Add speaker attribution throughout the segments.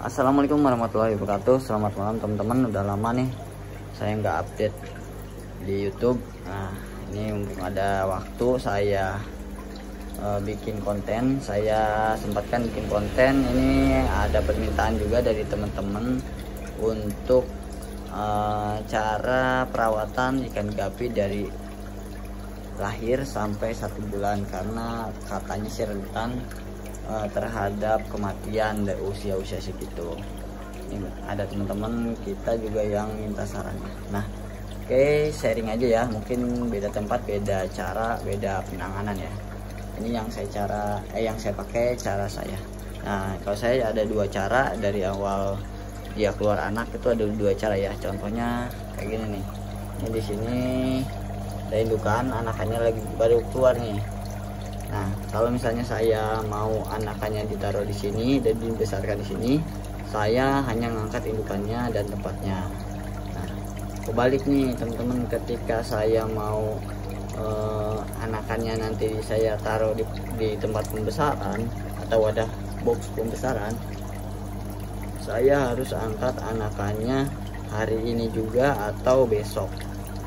Speaker 1: Assalamualaikum warahmatullahi wabarakatuh. Selamat malam teman-teman. Udah lama nih saya nggak update di YouTube. Nah, ini mumpung ada waktu saya bikin konten. Saya sempatkan bikin konten. Ini ada permintaan juga dari teman-teman untuk cara perawatan ikan gapi dari lahir sampai 1 bulan, karena katanya sih rentan terhadap kematian dari usia-usia segitu. Ini ada teman-teman kita juga yang minta sarannya. Nah, oke, sharing aja ya. Mungkin beda tempat, beda cara, beda penanganan ya. Ini yang saya pakai cara saya. Nah, kalau saya ada 2 cara dari awal dia keluar anak itu ada 2 cara ya. Contohnya kayak gini nih. Ini di sini ada indukan, anakannya lagi baru keluar nih. Nah, kalau misalnya saya mau anakannya ditaruh di sini dan dibesarkan di sini, saya hanya ngangkat indukannya dan tempatnya. Nah, kebalik nih teman-teman, ketika saya mau anakannya nanti saya taruh di tempat pembesaran atau wadah box pembesaran, saya harus angkat anakannya hari ini juga atau besok.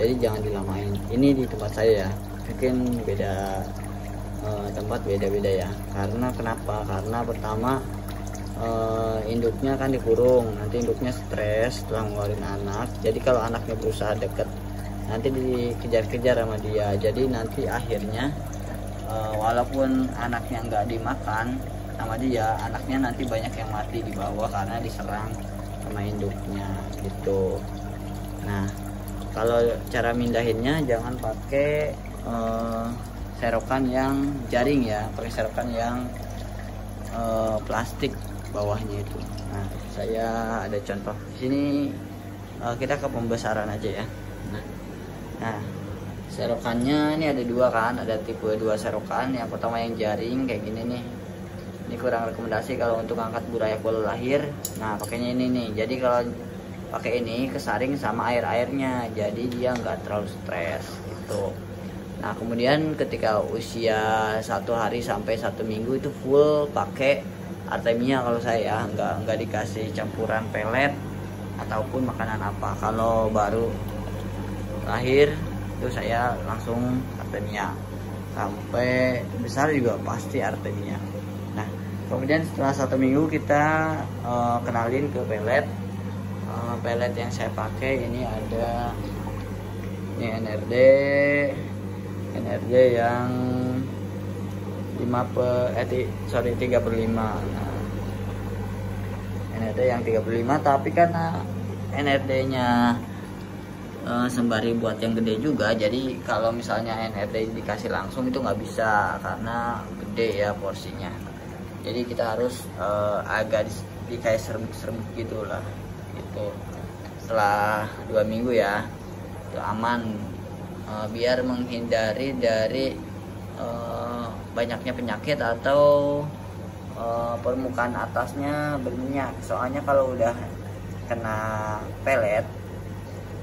Speaker 1: Jadi jangan dilamain. Ini di tempat saya ya, mungkin beda tempat beda-beda ya. Karena kenapa? Karena pertama induknya kan dikurung, nanti induknya stres setelah ngeluarin anak. Jadi kalau anaknya berusaha deket, nanti dikejar-kejar sama dia. Jadi nanti akhirnya walaupun anaknya nggak dimakan sama dia, anaknya nanti banyak yang mati di bawah karena diserang sama induknya gitu. Nah, kalau cara mindahinnya jangan pakai serokan yang jaring ya, pakai serokan yang plastik bawahnya itu. Nah, saya ada contoh di sini. Kita ke pembesaran aja ya. Nah, serokannya ini ada 2 kan, ada tipe 2 serokan. Yang pertama yang jaring kayak gini nih. Ini kurang rekomendasi kalau untuk angkat buraya kuala lahir. Nah, pakainya ini nih. Jadi kalau pakai ini kesaring sama airnya, jadi dia nggak terlalu stres gitu. Nah, kemudian ketika usia 1 hari sampai 1 minggu itu full pakai Artemia kalau saya, nggak dikasih campuran pelet ataupun makanan apa. Kalau baru lahir itu saya langsung Artemia, sampai besar juga pasti Artemia. Nah, kemudian setelah 1 minggu kita kenalin ke pelet. Pelet yang saya pakai ini ada ini NRD yang 3/5. Nah, NRD yang 3/5, tapi karena NRD-nya sembari buat yang gede juga, jadi kalau misalnya NRD dikasih langsung itu nggak bisa karena gede ya porsinya. Jadi kita harus agak dikasih serbuk-serbuk gitulah gitu. Setelah 2 minggu ya itu aman, biar menghindari dari banyaknya penyakit atau permukaan atasnya berminyak. Soalnya kalau udah kena pelet,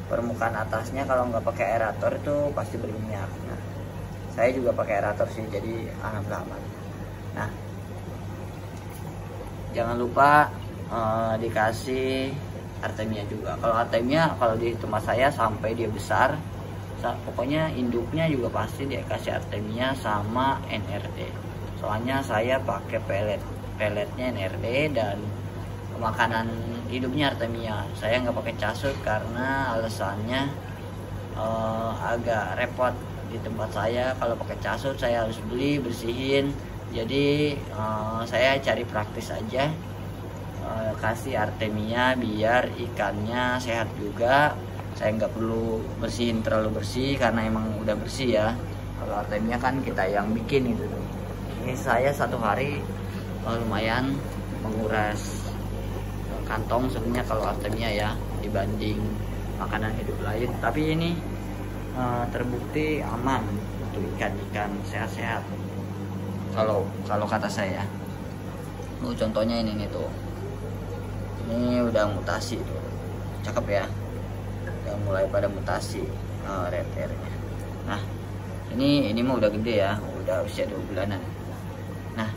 Speaker 1: permukaan atasnya kalau nggak pakai aerator itu pasti berminyak. Nah, saya juga pakai aerator sih, jadi alhamdulillah aman. Nah, jangan lupa dikasih Artemia juga. Kalau Artemia kalau di tempat saya sampai dia besar, pokoknya induknya juga pasti dikasih Artemia sama NRD. Soalnya saya pakai peletnya NRD dan makanan hidupnya Artemia. Saya nggak pakai casut karena alasannya agak repot di tempat saya. Kalau pakai casut saya harus beli, bersihin. Jadi saya cari praktis aja, kasih Artemia biar ikannya sehat juga. Saya nggak perlu bersihin terlalu bersih karena emang udah bersih ya. Kalau Artemia kan kita yang bikin gitu. Ini saya 1 hari lumayan menguras kantong sebenarnya kalau Artemia ya, dibanding makanan hidup lain. Tapi ini terbukti aman untuk ikan-ikan sehat-sehat kalau kata saya. Contohnya ini nih tuh, ini udah mutasi tuh, cakep ya, udah mulai pada mutasi red hairnya. Nah, ini mah udah gede ya, udah usia 2 bulanan. Nah,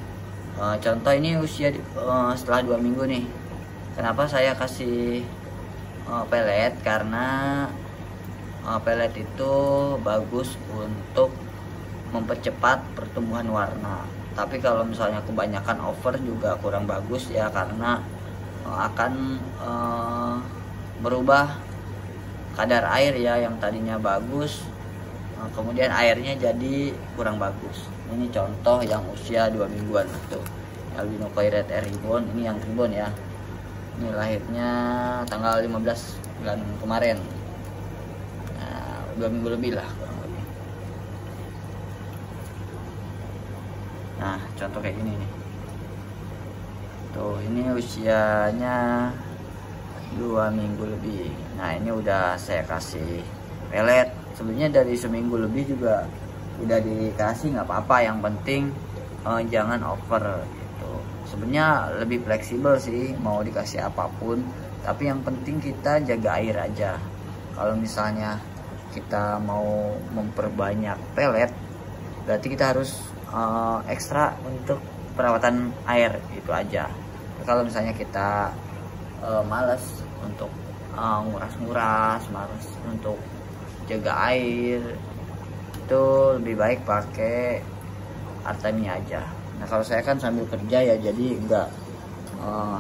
Speaker 1: contoh ini usia setelah 2 minggu nih. Kenapa saya kasih pelet? Karena pelet itu bagus untuk mempercepat pertumbuhan warna. Tapi kalau misalnya kebanyakan over juga kurang bagus ya, karena akan merubah kadar air ya, yang tadinya bagus kemudian airnya jadi kurang bagus. Ini contoh yang usia 2 mingguan tuh, albino coired ribbon. Ini yang ribbon ya, ini lahirnya tanggal 15 bulan kemarin. Nah, 2 minggu lebih lah kurang lebih. Nah, contoh kayak gini nih. Tuh, ini usianya 2 minggu lebih. Nah, ini udah saya kasih pelet. Sebenarnya dari seminggu lebih juga udah dikasih, nggak apa-apa. Yang penting jangan over gitu. Sebenarnya lebih fleksibel sih mau dikasih apapun, tapi yang penting kita jaga air aja. Kalau misalnya kita mau memperbanyak pelet, berarti kita harus ekstra untuk perawatan air, itu aja. Kalau misalnya kita males untuk nguras-nguras, males untuk jaga air, itu lebih baik pakai Artemia aja. Nah, kalau saya kan sambil kerja ya, jadi enggak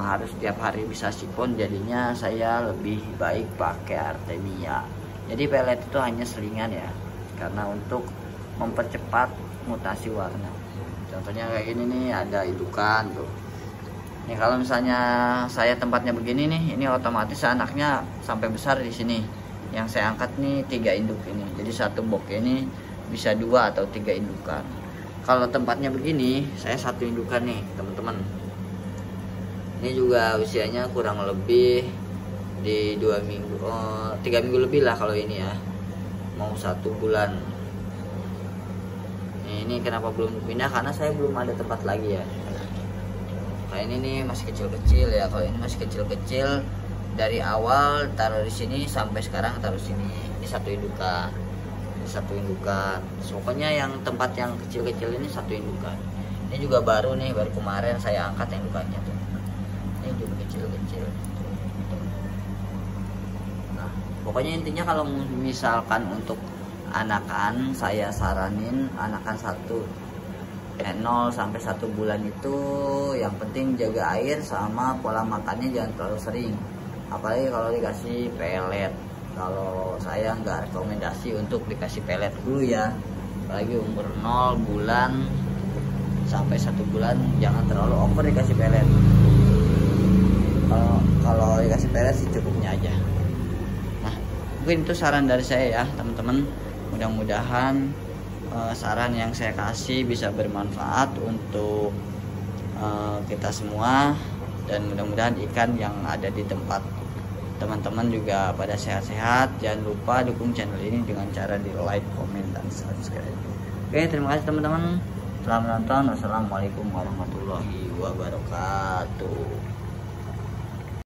Speaker 1: harus tiap hari bisa sipon, jadinya saya lebih baik pakai Artemia. Jadi pelet itu hanya selingan ya, karena untuk mempercepat mutasi warna. Contohnya kayak gini nih, ada indukan tuh. Nih kalau misalnya saya tempatnya begini nih, ini otomatis anaknya sampai besar di sini. Yang saya angkat nih 3 induk ini, jadi satu box ini bisa 2 atau 3 indukan. Kalau tempatnya begini, saya 1 indukan nih teman-teman. Ini juga usianya kurang lebih di 2 minggu, 3 minggu lebih lah kalau ini ya, mau 1 bulan. Ini kenapa belum pindah? Karena saya belum ada tempat lagi ya. Kayak ini nih masih kecil-kecil ya. Kalau ini masih kecil-kecil, dari awal taruh di sini sampai sekarang taruh sini. Ini 1 indukan, ini 1 indukan. Pokoknya yang tempat yang kecil-kecil ini 1 indukan. Ini juga baru nih, baru kemarin saya angkat yang indukannya tuh. Ini juga kecil-kecil. Nah, pokoknya intinya kalau misalkan untuk anakan, saya saranin anakan 0 sampai 1 bulan itu yang penting jaga air sama pola makannya jangan terlalu sering. Apalagi kalau dikasih pelet. Kalau saya nggak rekomendasi untuk dikasih pelet dulu ya, apalagi umur 0 bulan sampai 1 bulan jangan terlalu over dikasih pelet. Kalau dikasih pelet sih cukupnya aja. Nah, mungkin itu saran dari saya ya teman-teman. Mudah-mudahan saran yang saya kasih bisa bermanfaat untuk kita semua, dan mudah-mudahan ikan yang ada di tempat teman-teman juga pada sehat-sehat. Jangan lupa dukung channel ini dengan cara di like, komen, dan subscribe. Oke, terima kasih teman-teman. Selamat menonton. Wassalamualaikum warahmatullahi wabarakatuh.